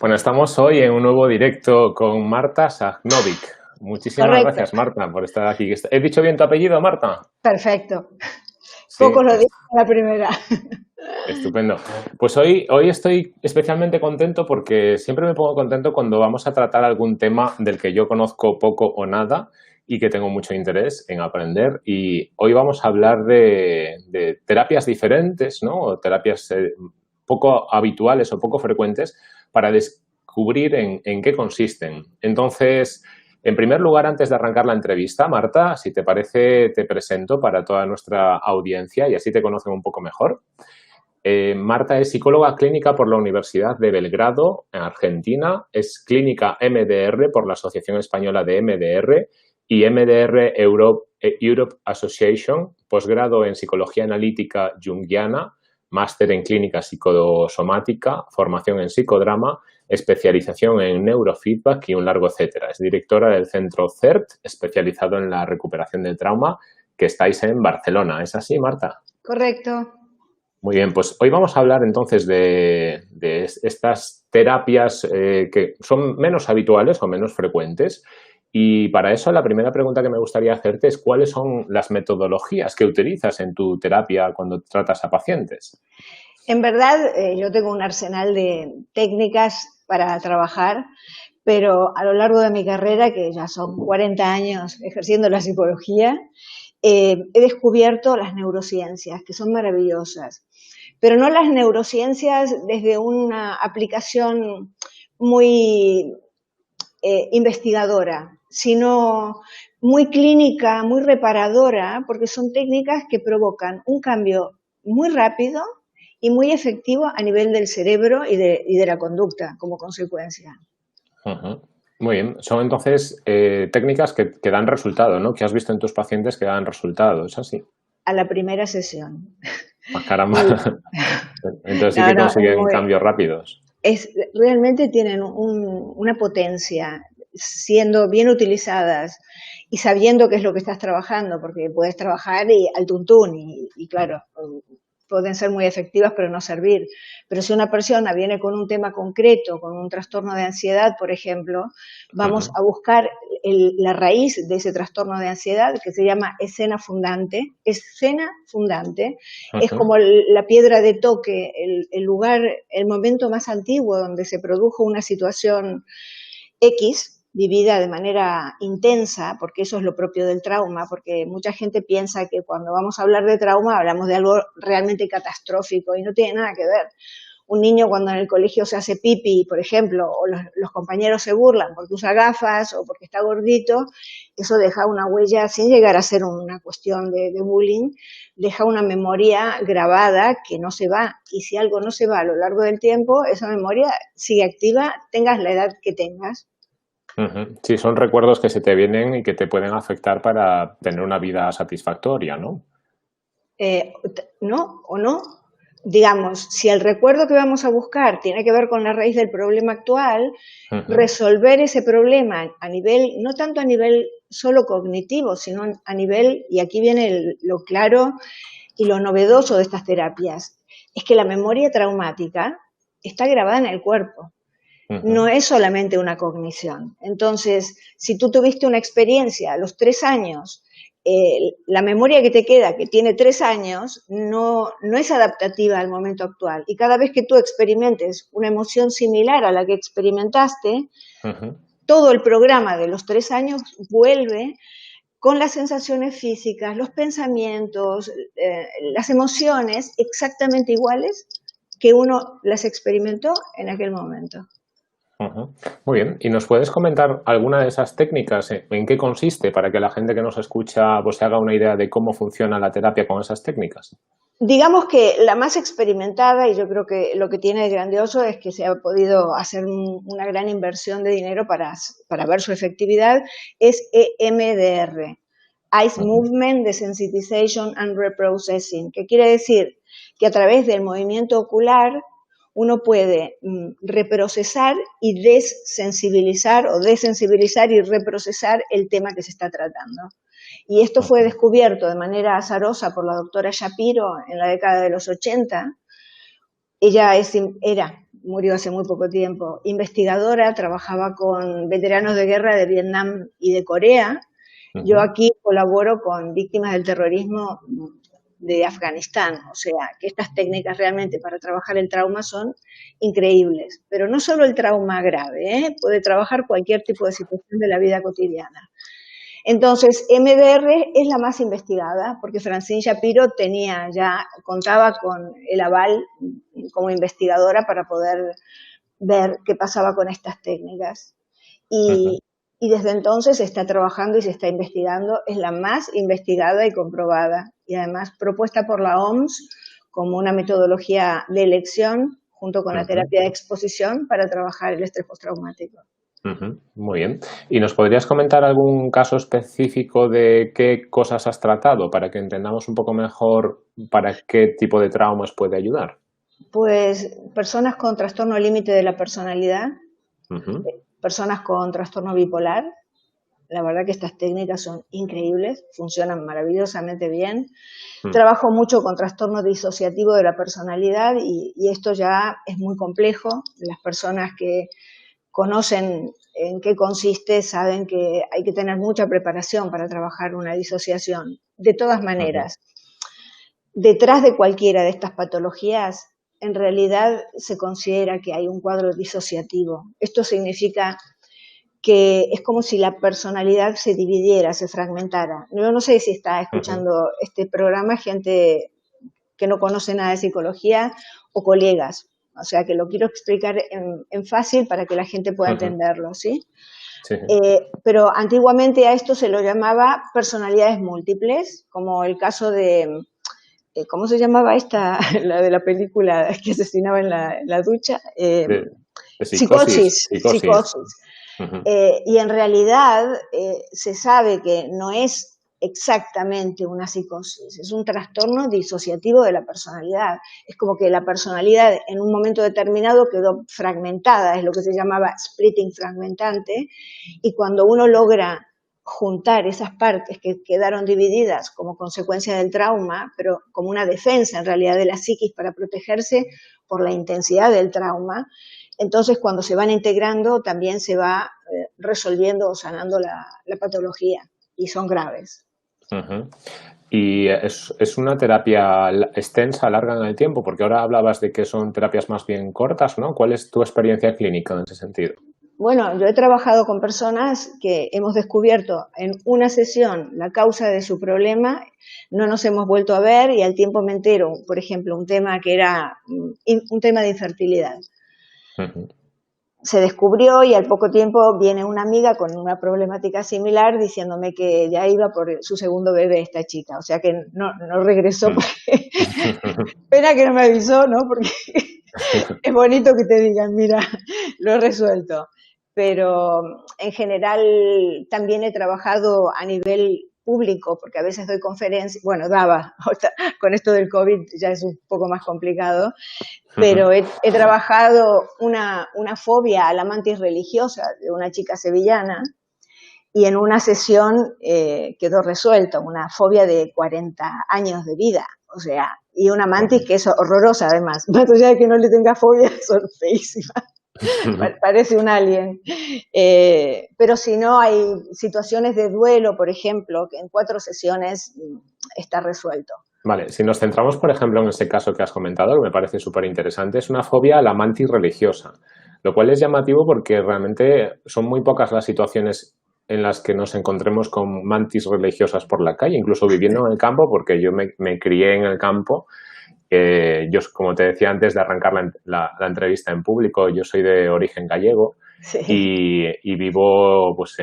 Bueno, estamos hoy en un nuevo directo con Marta Sajnovic. Muchísimas Correcto. gracias, Marta, por estar aquí. ¿He dicho bien tu apellido, Marta? Perfecto. Sí, Poco lo dije a la primera. estupendo. Pues hoy estoy especialmente contento porque siempre me pongo contento cuando vamos a tratar algún tema del que yo conozco poco o nada y que tengo mucho interés en aprender. Y hoy vamos a hablar de terapias diferentes, ¿no? O terapias poco habituales o poco frecuentes para descubrir en qué consisten. Entonces, en primer lugar, antes de arrancar la entrevista, Marta, si te parece, te presento para toda nuestra audiencia y así te conocen un poco mejor. Marta es psicóloga clínica por la Universidad de Belgrado, en Argentina. Es clínica MDR por la Asociación Española de MDR y MDR Europe Association, posgrado en Psicología Analítica Junguiana, máster en Clínica Psicosomática, formación en Psicodrama, especialización en Neurofeedback y un largo etcétera. Es directora del Centro CERT, especializado en la recuperación del trauma, que estáis en Barcelona. ¿Es así, Marta? Correcto. Muy bien, pues hoy vamos a hablar entonces de estas terapias que son menos habituales o menos frecuentes. Y para eso la primera pregunta que me gustaría hacerte es ¿cuáles son las metodologías que utilizas en tu terapia cuando tratas a pacientes? En verdad, yo tengo un arsenal de técnicas para trabajar, pero a lo largo de mi carrera, que ya son 40 años ejerciendo la psicología, he descubierto las neurociencias, que son maravillosas. Pero no las neurociencias desde una aplicación muy investigadora, sino muy clínica, muy reparadora, porque son técnicas que provocan un cambio muy rápido y muy efectivo a nivel del cerebro y de la conducta como consecuencia. Ujú. Muy bien, son entonces técnicas que dan resultado, ¿no? Que has visto en tus pacientes que dan resultado, ¿es así? A la primera sesión. Ah, caramba. Y, Entonces sí no, que no, es consiguen muy, cambios rápidos. realmente tienen una potencia, siendo bien utilizadas y sabiendo qué es lo que estás trabajando, porque puedes trabajar al tuntún y claro, pueden ser muy efectivas pero no servir. Pero si una persona viene con un tema concreto, con un trastorno de ansiedad, por ejemplo, vamos Ujú, a buscar la raíz de ese trastorno de ansiedad, que se llama escena fundante. Escena fundante es ujú, como la piedra de toque, el lugar, el momento más antiguo donde se produjo una situación X, vivida de manera intensa, porque eso es lo propio del trauma, porque mucha gente piensa que cuando vamos a hablar de trauma hablamos de algo realmente catastrófico y no tiene nada que ver. Un niño cuando en el colegio se hace pipi, por ejemplo, o los compañeros se burlan porque usa gafas o porque está gordito, eso deja una huella, sin llegar a ser una cuestión de bullying, deja una memoria grabada que no se va. Y si algo no se va a lo largo del tiempo, esa memoria sigue activa, tengas la edad que tengas. ujú. Sí, son recuerdos que se te vienen y que te pueden afectar para tener una vida satisfactoria, ¿no? ¿No? ¿O no? Digamos, si el recuerdo que vamos a buscar tiene que ver con la raíz del problema actual, Ujú, resolver ese problema a nivel, no tanto a nivel solo cognitivo, sino a nivel, y aquí viene lo claro y lo novedoso de estas terapias, es que la memoria traumática está grabada en el cuerpo. No ujú, es solamente una cognición. Entonces, si tú tuviste una experiencia a los 3 años, la memoria que te queda, que tiene 3 años, no es adaptativa al momento actual. Y cada vez que tú experimentes una emoción similar a la que experimentaste, ujú. todo el programa de los 3 años vuelve con las sensaciones físicas, los pensamientos, las emociones exactamente iguales que uno las experimentó en aquel momento. Ujú. Muy bien. ¿Y nos puedes comentar alguna de esas técnicas? ¿En qué consiste para que la gente que nos escucha pues se haga una idea de cómo funciona la terapia con esas técnicas? Digamos que la más experimentada, y yo creo que lo que tiene de grandioso es que se ha podido hacer una gran inversión de dinero para ver su efectividad, es EMDR, Eyes Ujú, Movement Desensitization and Reprocessing, que quiere decir que a través del movimiento ocular uno puede reprocesar y desensibilizar o desensibilizar y reprocesar el tema que se está tratando. Y esto fue ujú, descubierto de manera azarosa por la doctora Shapiro en la década de los 80. Ella era murió hace muy poco tiempo, investigadora, trabajaba con veteranos de guerra de Vietnam y de Corea. Yo aquí colaboro con víctimas del terrorismo de Afganistán, o sea, que estas técnicas realmente para trabajar el trauma son increíbles, pero no solo el trauma grave, puede trabajar cualquier tipo de situación de la vida cotidiana. Entonces, MDR es la más investigada porque Francine Shapiro contaba con el aval como investigadora para poder ver qué pasaba con estas técnicas. Y desde entonces se está trabajando y se está investigando, es la más investigada y comprobada, y además propuesta por la OMS como una metodología de elección junto con la terapia de exposición para trabajar el estrés postraumático. Muy bien. ¿Y nos podrías comentar algún caso específico de qué cosas has tratado para que entendamos un poco mejor para qué tipo de traumas puede ayudar? Pues personas con trastorno límite de la personalidad, personas con trastorno bipolar. La verdad que estas técnicas son increíbles, funcionan maravillosamente bien. Trabajo mucho con trastorno disociativo de la personalidad y esto ya es muy complejo. Las personas que conocen en qué consiste saben que hay que tener mucha preparación para trabajar una disociación. De todas maneras, detrás de cualquiera de estas patologías, en realidad se considera que hay un cuadro disociativo. Esto significa que es como si la personalidad se dividiera, se fragmentara. Yo no sé si está escuchando este programa gente que no conoce nada de psicología o colegas. O sea, que lo quiero explicar en fácil para que la gente pueda entenderlo, ¿sí? Sí. Pero antiguamente a esto se lo llamaba personalidades múltiples, como el caso de, ¿cómo se llamaba esta? La de la película que asesinaba en la ducha. De Psicosis. psicosis. Y en realidad se sabe que no es exactamente una psicosis, es un trastorno disociativo de la personalidad. Es como que la personalidad en un momento determinado quedó fragmentada, es lo que se llamaba splitting fragmentante, y cuando uno logra juntar esas partes que quedaron divididas como consecuencia del trauma, pero como una defensa en realidad de la psiquis para protegerse por la intensidad del trauma, entonces cuando se van integrando también se va resolviendo o sanando la patología y son graves. ¿Y es una terapia extensa, larga en el tiempo? Porque ahora hablabas de que son terapias más bien cortas, ¿no? ¿Cuál es tu experiencia clínica en ese sentido? Bueno, yo he trabajado con personas que hemos descubierto en una sesión la causa de su problema, no nos hemos vuelto a ver y al tiempo me entero, por ejemplo, un tema que era un tema de infertilidad. Se descubrió y al poco tiempo viene una amiga con una problemática similar diciéndome que ya iba por su segundo bebé esta chica, o sea que no regresó porque pena que no me avisó, ¿no? Porque es bonito que te digan, mira, lo he resuelto, pero en general también he trabajado a nivel público, porque a veces doy conferencias, bueno, daba, con esto del COVID ya es un poco más complicado, pero he trabajado una fobia a la mantis religiosa de una chica sevillana y en una sesión quedó resuelto, una fobia de 40 años de vida, o sea, y una mantis que es horrorosa además, más allá de que no le tenga fobia, son feísimas. Parece un alien. Pero si no, hay situaciones de duelo, por ejemplo, que en 4 sesiones está resuelto. Vale, si nos centramos, por ejemplo, en ese caso que has comentado, que me parece súper interesante, es una fobia a la mantis religiosa, lo cual es llamativo porque realmente son muy pocas las situaciones en las que nos encontremos con mantis religiosas por la calle, incluso viviendo en el campo, porque yo me crié en el campo. Yo, como te decía antes de arrancar la entrevista en público, yo soy de origen gallego. Sí. Y vivo, pues,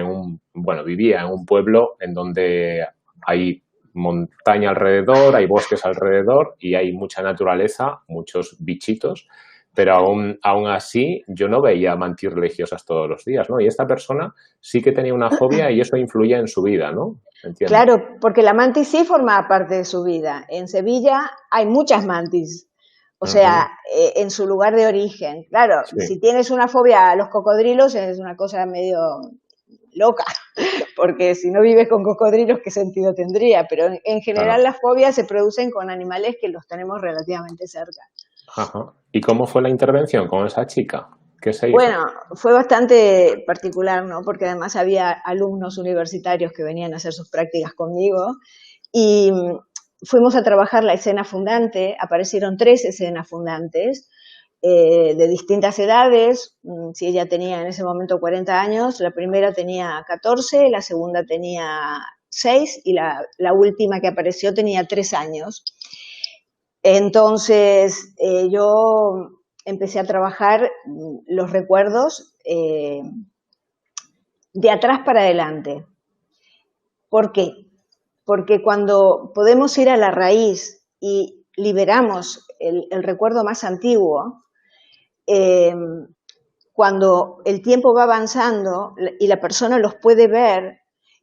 vivía en un pueblo en donde hay montaña alrededor, hay bosques alrededor y hay mucha naturaleza, muchos bichitos, pero aún así yo no veía mantis religiosas todos los días, ¿no? Y esta persona sí que tenía una fobia y eso influía en su vida, ¿no? Entiendo. Claro, porque la mantis sí forma parte de su vida. En Sevilla hay muchas mantis, o sea, en su lugar de origen. Claro, sí. Si tienes una fobia a los cocodrilos es una cosa medio loca, porque si no vives con cocodrilos, ¿qué sentido tendría? Pero en general las fobias se producen con animales que los tenemos relativamente cerca. Ajá. ¿Y cómo fue la intervención con esa chica? ¿Qué se hizo? Bueno, fue bastante particular, ¿no? Porque además había alumnos universitarios que venían a hacer sus prácticas conmigo y fuimos a trabajar la escena fundante. Aparecieron 3 escenas fundantes de distintas edades. Si ella tenía en ese momento 40 años, la primera tenía 14, la segunda tenía 6 y la última que apareció tenía 3 años. Entonces, yo empecé a trabajar los recuerdos de atrás para adelante. ¿Por qué? Porque cuando podemos ir a la raíz y liberamos el recuerdo más antiguo, cuando el tiempo va avanzando y la persona los puede ver,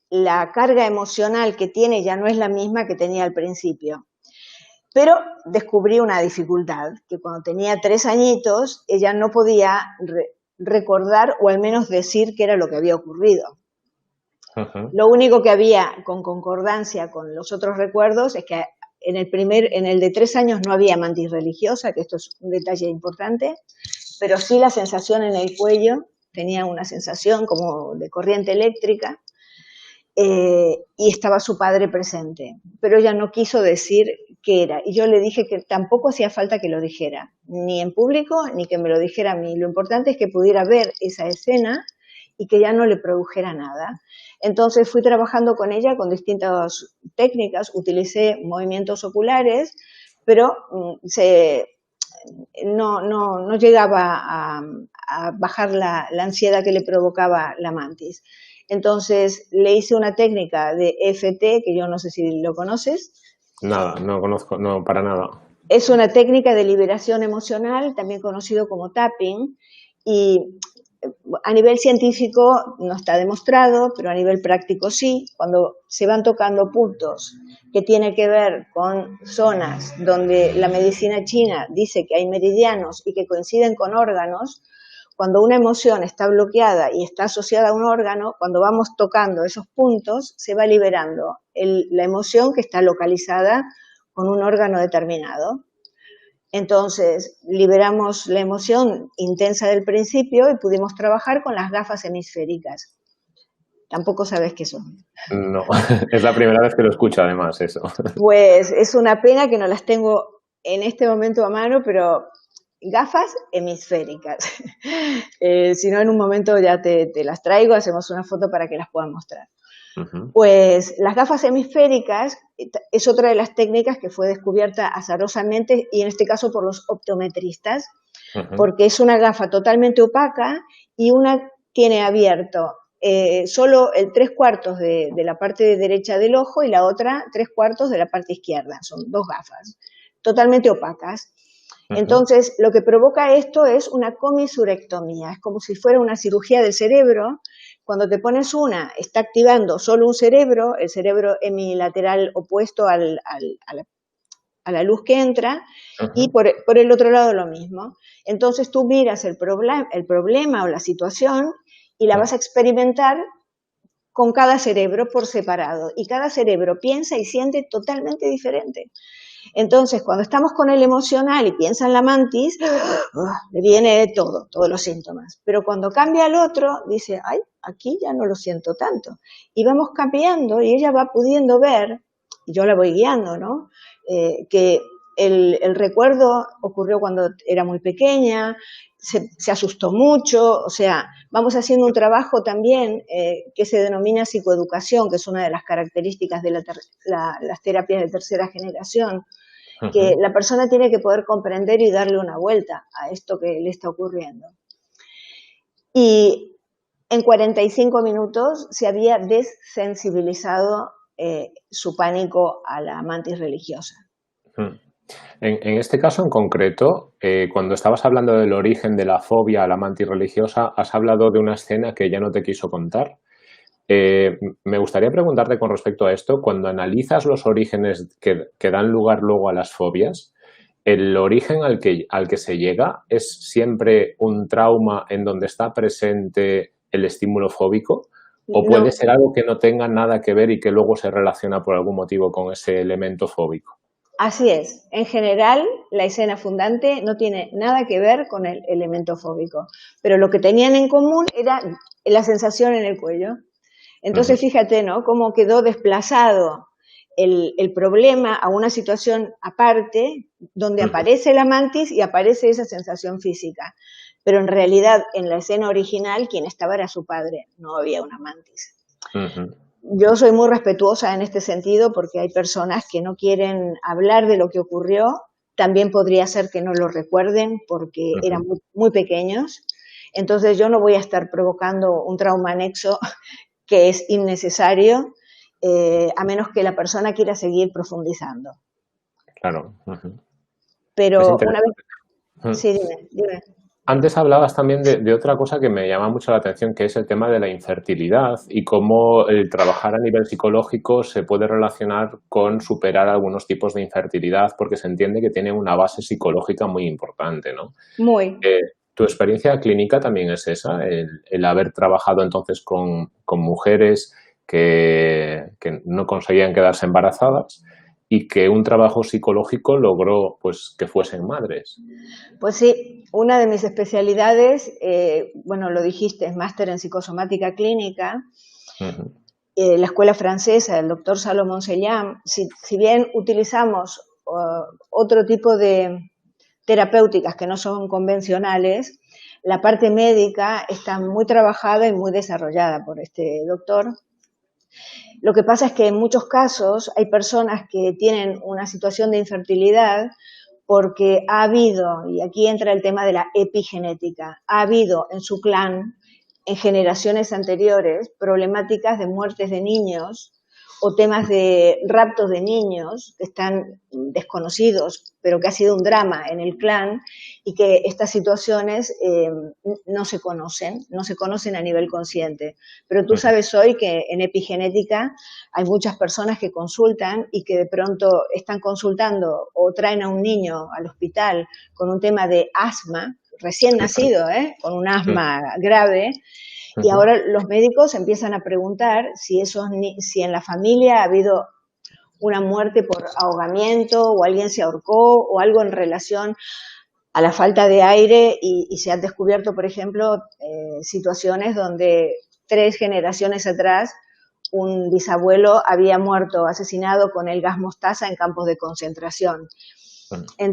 la carga emocional que tiene ya no es la misma que tenía al principio. Pero descubrí una dificultad, que cuando tenía 3 añitos, ella no podía recordar o al menos decir qué era lo que había ocurrido. Lo único que había con concordancia con los otros recuerdos es que en el de 3 años no había mantis religiosa, que esto es un detalle importante, pero sí la sensación en el cuello, tenía una sensación como de corriente eléctrica, y estaba su padre presente, pero ella no quiso decir qué era, y yo le dije que tampoco hacía falta que lo dijera, ni en público, ni que me lo dijera a mí. Lo importante es que pudiera ver esa escena y que ya no le produjera nada. Entonces fui trabajando con ella con distintas técnicas, utilicé movimientos oculares, pero no llegaba a bajar la ansiedad que le provocaba la mantis. Entonces le hice una técnica de EFT, que yo no sé si lo conoces. Nada, no conozco, no, para nada. Es una técnica de liberación emocional, también conocido como tapping, y a nivel científico no está demostrado, pero a nivel práctico sí. Cuando se van tocando puntos que tienen que ver con zonas donde la medicina china dice que hay meridianos y que coinciden con órganos, cuando una emoción está bloqueada y está asociada a un órgano, cuando vamos tocando esos puntos, se va liberando la emoción que está localizada con un órgano determinado. Entonces, liberamos la emoción intensa del principio y pudimos trabajar con las gafas hemisféricas. Tampoco sabes qué son. No, es la primera vez que lo escucho además eso. Pues es una pena que no las tengo en este momento a mano, pero gafas hemisféricas. Si no, en un momento ya te las traigo, hacemos una foto para que las puedan mostrar. Pues las gafas hemisféricas es otra de las técnicas que fue descubierta azarosamente y en este caso por los optometristas, porque es una gafa totalmente opaca y una tiene abierto solo el 3/4 de la parte derecha del ojo y la otra 3/4 de la parte izquierda. Son 2 gafas totalmente opacas. Entonces, lo que provoca esto es una comisurectomía, es como si fuera una cirugía del cerebro. Cuando te pones una, está activando solo un cerebro, el cerebro hemilateral opuesto a la luz que entra, y por el otro lado lo mismo. Entonces tú miras el problema o la situación y la vas a experimentar con cada cerebro por separado, y cada cerebro piensa y siente totalmente diferente. Entonces, cuando estamos con el emocional y piensa en la mantis, le viene todos los síntomas. Pero cuando cambia al otro, dice, ay, aquí ya no lo siento tanto. Y vamos cambiando y ella va pudiendo ver, y yo la voy guiando, ¿no? Que el recuerdo ocurrió cuando era muy pequeña, se asustó mucho, o sea, vamos haciendo un trabajo también que se denomina psicoeducación, que es una de las características de las terapias de tercera generación, que la persona tiene que poder comprender y darle una vuelta a esto que le está ocurriendo. Y en 45 minutos se había desensibilizado su pánico a la mantis religiosa. En este caso en concreto, cuando estabas hablando del origen de la fobia a la mantis religiosa, has hablado de una escena que ella no te quiso contar. Me gustaría preguntarte con respecto a esto, cuando analizas los orígenes que dan lugar luego a las fobias, ¿el origen al que se llega es siempre un trauma en donde está presente el estímulo fóbico? ¿O puede ser algo que no tenga nada que ver y que luego se relaciona por algún motivo con ese elemento fóbico? Así es. En general, la escena fundante no tiene nada que ver con el elemento fóbico, pero lo que tenían en común era la sensación en el cuello. Entonces, fíjate, ¿no? Cómo quedó desplazado el problema a una situación aparte, donde aparece la mantis y aparece esa sensación física. Pero en realidad, en la escena original, quien estaba era su padre, no había una mantis. Yo soy muy respetuosa en este sentido porque hay personas que no quieren hablar de lo que ocurrió. También podría ser que no lo recuerden porque eran muy, muy pequeños. Entonces yo no voy a estar provocando un trauma anexo que es innecesario, a menos que la persona quiera seguir profundizando. Claro. Pero una vez... Sí, dime. Antes hablabas también de otra cosa que me llama mucho la atención, que es el tema de la infertilidad y cómo el trabajar a nivel psicológico se puede relacionar con superar algunos tipos de infertilidad, porque se entiende que tiene una base psicológica muy importante, ¿no? Muy. ¿Tu experiencia clínica también es esa? El haber trabajado entonces con mujeres que no conseguían quedarse embarazadas y que un trabajo psicológico logró pues que fuesen madres. Pues sí, una de mis especialidades, bueno, lo dijiste, es máster en psicosomática clínica. La escuela francesa, el doctor Salomon Sellam, si bien utilizamos otro tipo de terapéuticas que no son convencionales, la parte médica está muy trabajada y muy desarrollada por este doctor. Lo que pasa es que en muchos casos hay personas que tienen una situación de infertilidad porque ha habido, y aquí entra el tema de la epigenética, ha habido en su clan, en generaciones anteriores, problemáticas de muertes de niños o temas de raptos de niños que están desconocidos, pero que ha sido un drama en el clan y que estas situaciones no se conocen a nivel consciente. Pero tú sabes hoy que en epigenética hay muchas personas que consultan y que de pronto están consultando o traen a un niño al hospital con un tema de asma, recién nacido, con un asma grave, y ahora los médicos empiezan a preguntar si en la familia ha habido una muerte por ahogamiento o alguien se ahorcó o algo en relación a la falta de aire y se han descubierto, por ejemplo, situaciones donde 3 generaciones atrás un bisabuelo había muerto asesinado con el gas mostaza en campos de concentración.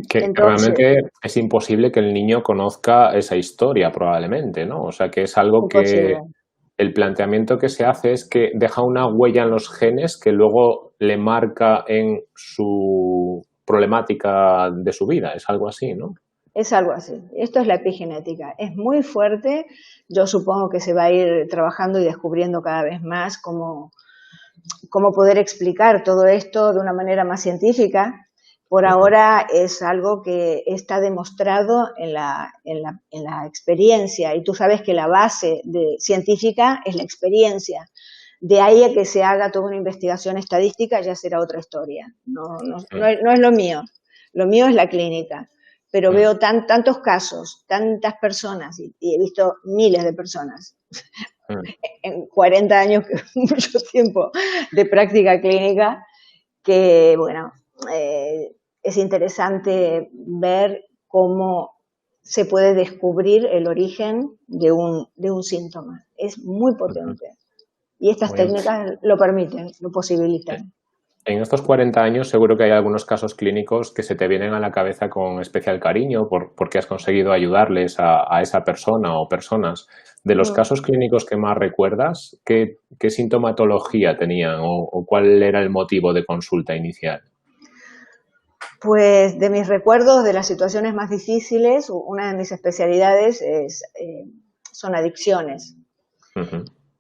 Que realmente es imposible que el niño conozca esa historia, probablemente, ¿no? O sea, que es algo que el planteamiento que se hace es que deja una huella en los genes que luego le marca en su problemática de su vida. Es algo así, ¿no? Es algo así. Esto es la epigenética. Es muy fuerte. Yo supongo que se va a ir trabajando y descubriendo cada vez más cómo poder explicar todo esto de una manera más científica. Por ahora es algo que está demostrado en la experiencia y tú sabes que la base científica es la experiencia. De ahí a que se haga toda una investigación estadística ya será otra historia. No es lo mío. Lo mío es la clínica. Pero veo tantos casos, tantas personas y he visto miles de personas en 40 años, que es mucho tiempo de práctica clínica, que, bueno, es interesante ver cómo se puede descubrir el origen de un síntoma. Es muy potente. Y estas técnicas lo permiten, lo posibilitan. En estos 40 años seguro que hay algunos casos clínicos que se te vienen a la cabeza con especial cariño porque has conseguido ayudarles a esa persona o personas. De los casos clínicos que más recuerdas, ¿qué sintomatología tenían o cuál era el motivo de consulta inicial? Pues de mis recuerdos, de las situaciones más difíciles, una de mis especialidades son adicciones.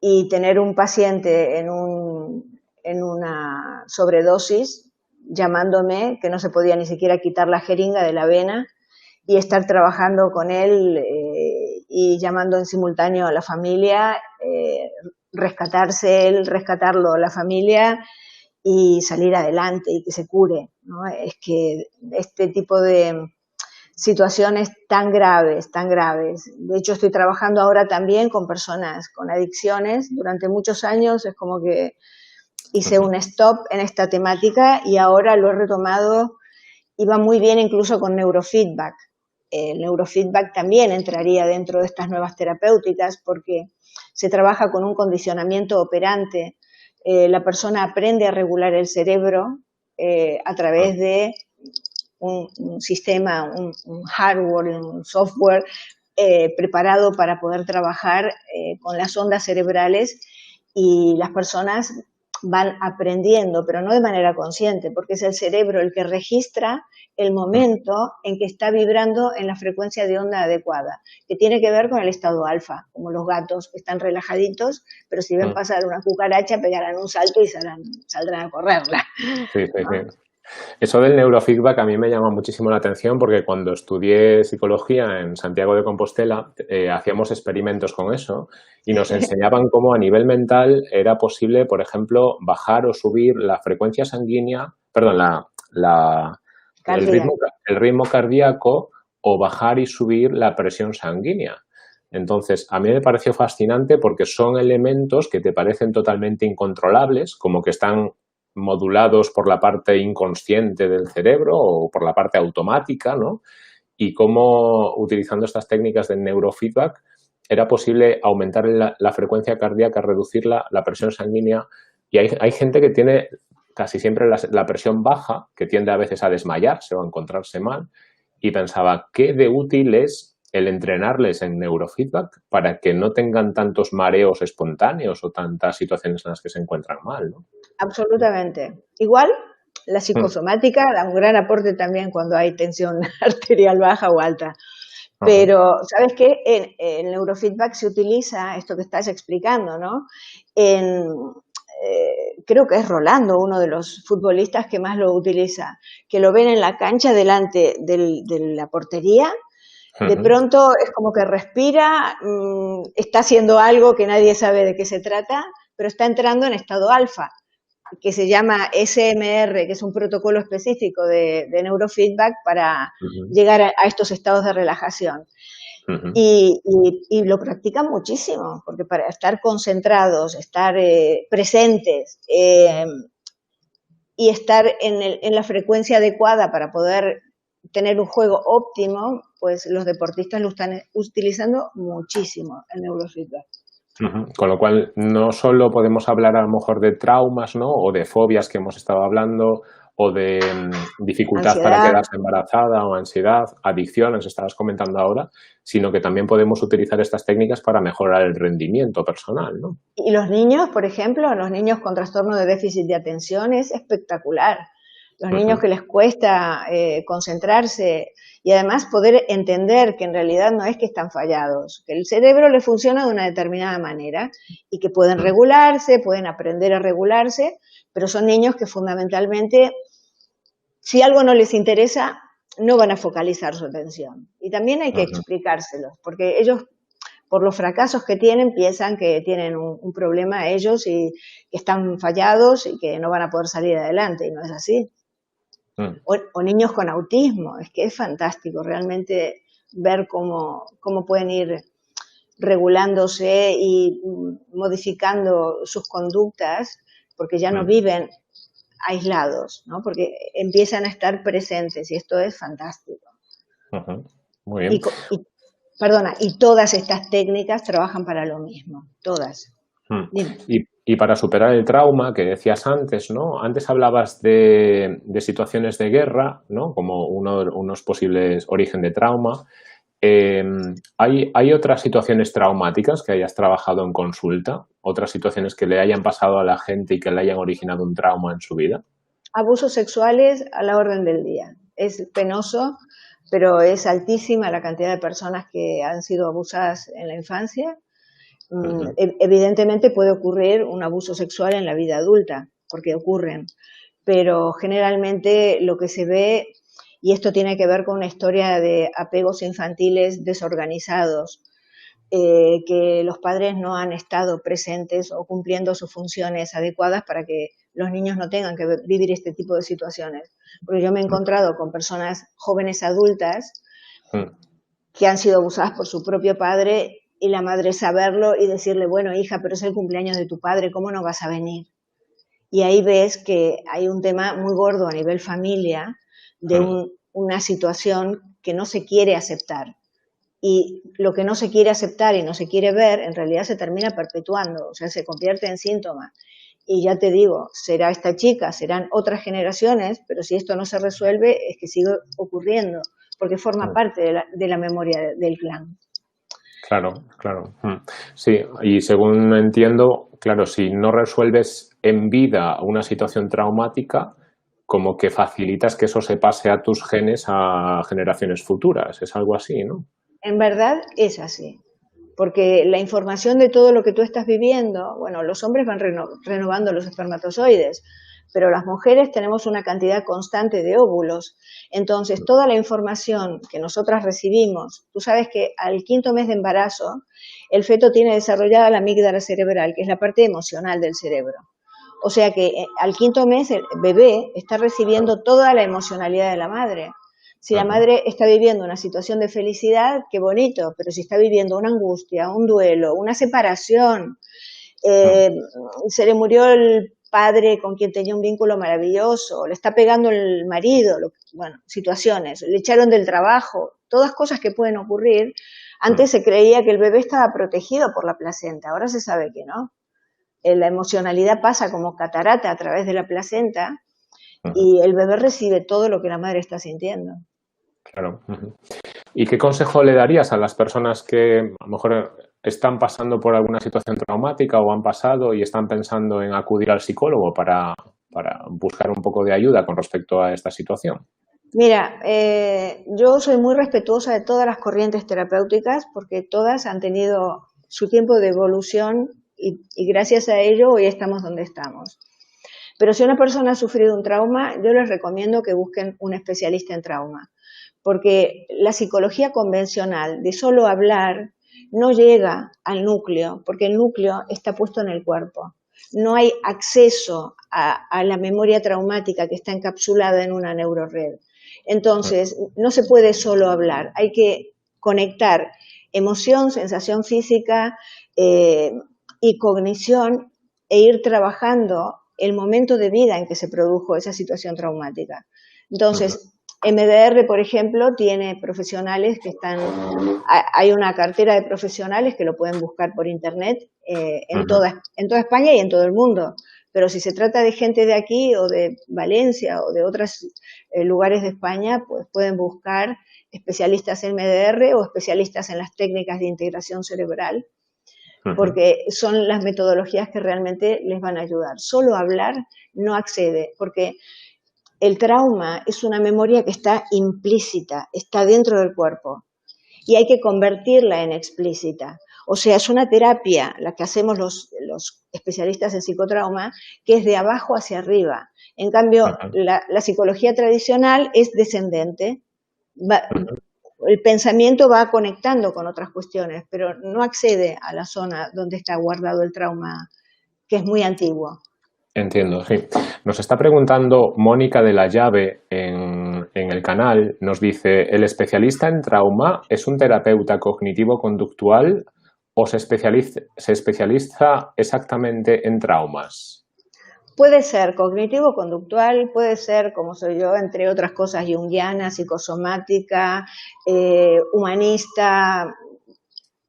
Y tener un paciente en una sobredosis llamándome, que no se podía ni siquiera quitar la jeringa de la vena, y estar trabajando con él y llamando en simultáneo a la familia, rescatarse él, rescatarlo la familia y salir adelante y que se cure, ¿no? Es que este tipo de situaciones tan graves. De hecho, estoy trabajando ahora también con personas con adicciones. Durante muchos años es como que hice un stop en esta temática y ahora lo he retomado y va muy bien incluso con neurofeedback. El neurofeedback también entraría dentro de estas nuevas terapéuticas porque se trabaja con un condicionamiento operante. La persona aprende a regular el cerebro a través de un sistema, un hardware, un software preparado para poder trabajar con las ondas cerebrales, y las personas van aprendiendo, pero no de manera consciente, porque es el cerebro el que registra el momento en que está vibrando en la frecuencia de onda adecuada, que tiene que ver con el estado alfa, como los gatos que están relajaditos, pero si ven pasar una cucaracha pegarán un salto y saldrán a correrla. Sí, sí, ¿No? sí. Eso del neurofeedback a mí me llama muchísimo la atención porque cuando estudié psicología en Santiago de Compostela hacíamos experimentos con eso y nos enseñaban cómo a nivel mental era posible, por ejemplo, bajar o subir la frecuencia sanguínea, perdón, Cardíaco. el ritmo cardíaco o bajar y subir la presión sanguínea. Entonces, a mí me pareció fascinante porque son elementos que te parecen totalmente incontrolables, como que están modulados por la parte inconsciente del cerebro o por la parte automática, ¿no? Y cómo utilizando estas técnicas de neurofeedback era posible aumentar la frecuencia cardíaca, reducir la presión sanguínea. Y hay gente que tiene casi siempre la presión baja, que tiende a veces a desmayarse o a encontrarse mal, y pensaba, ¿qué de útil es el entrenarles en neurofeedback para que no tengan tantos mareos espontáneos o tantas situaciones en las que se encuentran mal, ¿no? Absolutamente. Igual, la psicosomática da un gran aporte también cuando hay tensión arterial baja o alta. Ajá. Pero, ¿sabes qué? En neurofeedback se utiliza esto que estás explicando, ¿no? Creo que es Rolando, uno de los futbolistas que más lo utiliza, que lo ven en la cancha delante de la portería. De pronto es como que respira, está haciendo algo que nadie sabe de qué se trata, pero está entrando en estado alfa, que se llama SMR, que es un protocolo específico de neurofeedback para llegar a estos estados de relajación. Y lo practican muchísimo, porque para estar concentrados, estar presentes y estar en la frecuencia adecuada para poder tener un juego óptimo, pues los deportistas lo están utilizando muchísimo, el neurofeedback. Con lo cual, no solo podemos hablar a lo mejor de traumas, ¿no? O de fobias que hemos estado hablando, o de dificultad para Ansiedad. quedarse embarazada o ansiedad, adicciones, estabas comentando ahora, sino que también podemos utilizar estas técnicas para mejorar el rendimiento personal, ¿no? Y los niños, por ejemplo, los niños con trastorno de déficit de atención es espectacular. Los niños que les cuesta concentrarse y además poder entender que en realidad no es que están fallados, que el cerebro les funciona de una determinada manera y que pueden regularse, pueden aprender a regularse, pero son niños que fundamentalmente, si algo no les interesa, no van a focalizar su atención. Y también hay que explicárselos, porque ellos, por los fracasos que tienen, piensan que tienen un problema ellos y que están fallados y que no van a poder salir adelante, y no es así. O niños con autismo, es que es fantástico realmente ver cómo pueden ir regulándose y modificando sus conductas, porque ya no viven aislados, ¿no? Porque empiezan a estar presentes y esto es fantástico. Muy bien. Y todas estas técnicas trabajan para lo mismo, todas. Y para superar el trauma que decías antes, ¿no? Antes hablabas de situaciones de guerra, ¿no? Como unos posibles origen de trauma. ¿Hay otras situaciones traumáticas que hayas trabajado en consulta? ¿Otras situaciones que le hayan pasado a la gente y que le hayan originado un trauma en su vida? Abusos sexuales a la orden del día. Es penoso, pero es altísima la cantidad de personas que han sido abusadas en la infancia. Evidentemente puede ocurrir un abuso sexual en la vida adulta, porque ocurren, pero generalmente lo que se ve, y esto tiene que ver con una historia de apegos infantiles desorganizados, que los padres no han estado presentes o cumpliendo sus funciones adecuadas para que los niños no tengan que vivir este tipo de situaciones. Porque yo me he encontrado con personas jóvenes adultas que han sido abusadas por su propio padre y la madre saberlo y decirle, bueno, hija, pero es el cumpleaños de tu padre, ¿cómo no vas a venir? Y ahí ves que hay un tema muy gordo a nivel familia, de una situación que no se quiere aceptar. Y lo que no se quiere aceptar y no se quiere ver, en realidad se termina perpetuando, o sea, se convierte en síntoma. Y ya te digo, será esta chica, serán otras generaciones, pero si esto no se resuelve, es que sigue ocurriendo, porque forma parte de la memoria del clan. Claro, claro. Sí, y según entiendo, claro, si no resuelves en vida una situación traumática, como que facilitas que eso se pase a tus genes a generaciones futuras. Es algo así, ¿no? En verdad es así, porque la información de todo lo que tú estás viviendo, bueno, los hombres van renovando los espermatozoides, pero las mujeres tenemos una cantidad constante de óvulos. Entonces, toda la información que nosotras recibimos, tú sabes que al 5.º mes de embarazo, el feto tiene desarrollada la amígdala cerebral, que es la parte emocional del cerebro. O sea que al 5.º mes el bebé está recibiendo toda la emocionalidad de la madre. Si la madre está viviendo una situación de felicidad, qué bonito, pero si está viviendo una angustia, un duelo, una separación, se le murió el padre con quien tenía un vínculo maravilloso, le está pegando el marido, bueno, situaciones, le echaron del trabajo, todas cosas que pueden ocurrir. Antes se creía que el bebé estaba protegido por la placenta, ahora se sabe que no. La emocionalidad pasa como catarata a través de la placenta y el bebé recibe todo lo que la madre está sintiendo. Claro. ¿Y qué consejo le darías a las personas que a lo mejor están pasando por alguna situación traumática o han pasado y están pensando en acudir al psicólogo para buscar un poco de ayuda con respecto a esta situación? Mira, yo soy muy respetuosa de todas las corrientes terapéuticas porque todas han tenido su tiempo de evolución y gracias a ello hoy estamos donde estamos. Pero si una persona ha sufrido un trauma, yo les recomiendo que busquen un especialista en trauma, porque la psicología convencional de solo hablar no llega al núcleo, porque el núcleo está puesto en el cuerpo. No hay acceso a la memoria traumática que está encapsulada en una neurored. Entonces, no se puede solo hablar, hay que conectar emoción, sensación física y cognición e ir trabajando el momento de vida en que se produjo esa situación traumática. Entonces, MDR, por ejemplo, tiene profesionales que hay una cartera de profesionales que lo pueden buscar por internet en toda España y en todo el mundo. Pero si se trata de gente de aquí o de Valencia o de otros lugares de España, pues pueden buscar especialistas en MDR o especialistas en las técnicas de integración cerebral, porque son las metodologías que realmente les van a ayudar. Solo hablar no accede, porque el trauma es una memoria que está implícita, está dentro del cuerpo y hay que convertirla en explícita. O sea, es una terapia, la que hacemos los especialistas en psicotrauma, que es de abajo hacia arriba. En cambio, la psicología tradicional es descendente. El pensamiento va conectando con otras cuestiones, pero no accede a la zona donde está guardado el trauma, que es muy antiguo. Entiendo, sí. Nos está preguntando Mónica de la Llave en el canal, nos dice, ¿el especialista en trauma es un terapeuta cognitivo-conductual o se especializa exactamente en traumas? Puede ser cognitivo-conductual, puede ser, como soy yo, entre otras cosas, junguiana, psicosomática, humanista,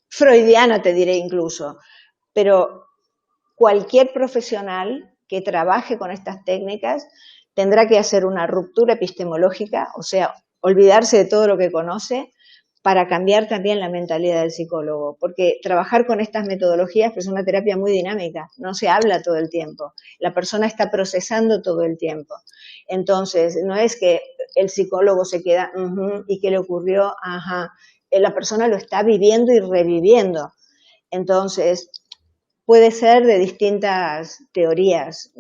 freudiana te diré incluso, pero cualquier profesional que trabaje con estas técnicas tendrá que hacer una ruptura epistemológica, o sea, olvidarse de todo lo que conoce para cambiar también la mentalidad del psicólogo, porque trabajar con estas metodologías pues, es una terapia muy dinámica, no se habla todo el tiempo, la persona está procesando todo el tiempo. Entonces, no es que el psicólogo se queda, ¿y qué le ocurrió? Ajá. La persona lo está viviendo y reviviendo. Entonces, puede ser de distintas teorías.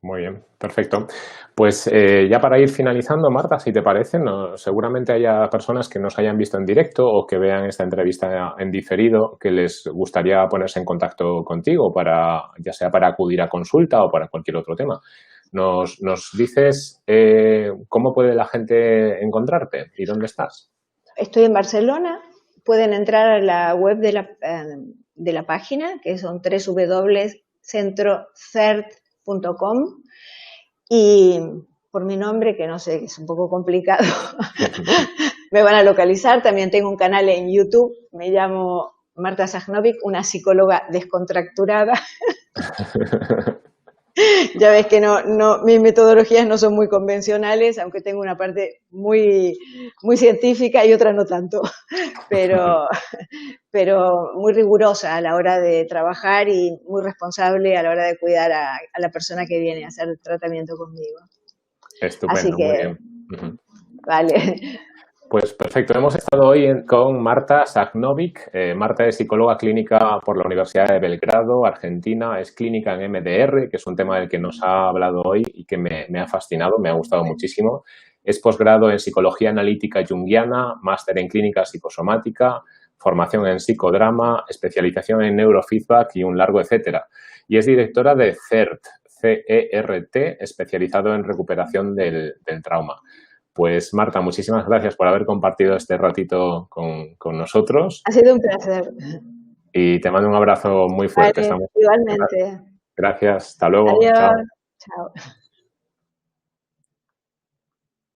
Muy bien, perfecto. Pues ya para ir finalizando, Marta, si te parece, seguramente haya personas que nos hayan visto en directo o que vean esta entrevista en diferido que les gustaría ponerse en contacto contigo ya sea para acudir a consulta o para cualquier otro tema. ¿Nos dices cómo puede la gente encontrarte y dónde estás? Estoy en Barcelona. Pueden entrar a la web de la página, que son www.centrocert.com, y por mi nombre, que no sé, que es un poco complicado, me van a localizar. También tengo un canal en YouTube, me llamo Marta Sajnovic, una psicóloga descontracturada. Ya ves que mis metodologías no son muy convencionales, aunque tengo una parte muy, muy científica y otra no tanto, pero, pero muy rigurosa a la hora de trabajar y muy responsable a la hora de cuidar a la persona que viene a hacer el tratamiento conmigo. Así Estupendo, muy que, bien. Ujú. vale. Pues perfecto, hemos estado hoy con Marta Sajnovic. Marta es psicóloga clínica por la Universidad de Belgrado, Argentina. Es clínica en MDR, que es un tema del que nos ha hablado hoy y que me ha fascinado, me ha gustado muchísimo. Es posgrado en psicología analítica junguiana, máster en clínica psicosomática, formación en psicodrama, especialización en neurofeedback y un largo etcétera. Y es directora de CERT, C-E-R-T, especializado en recuperación del trauma. Pues Marta, muchísimas gracias por haber compartido este ratito con nosotros Ha sido un placer. y te mando un abrazo muy fuerte. Vale, Estamos... igualmente. Gracias, hasta luego, chao. Adiós. Chao.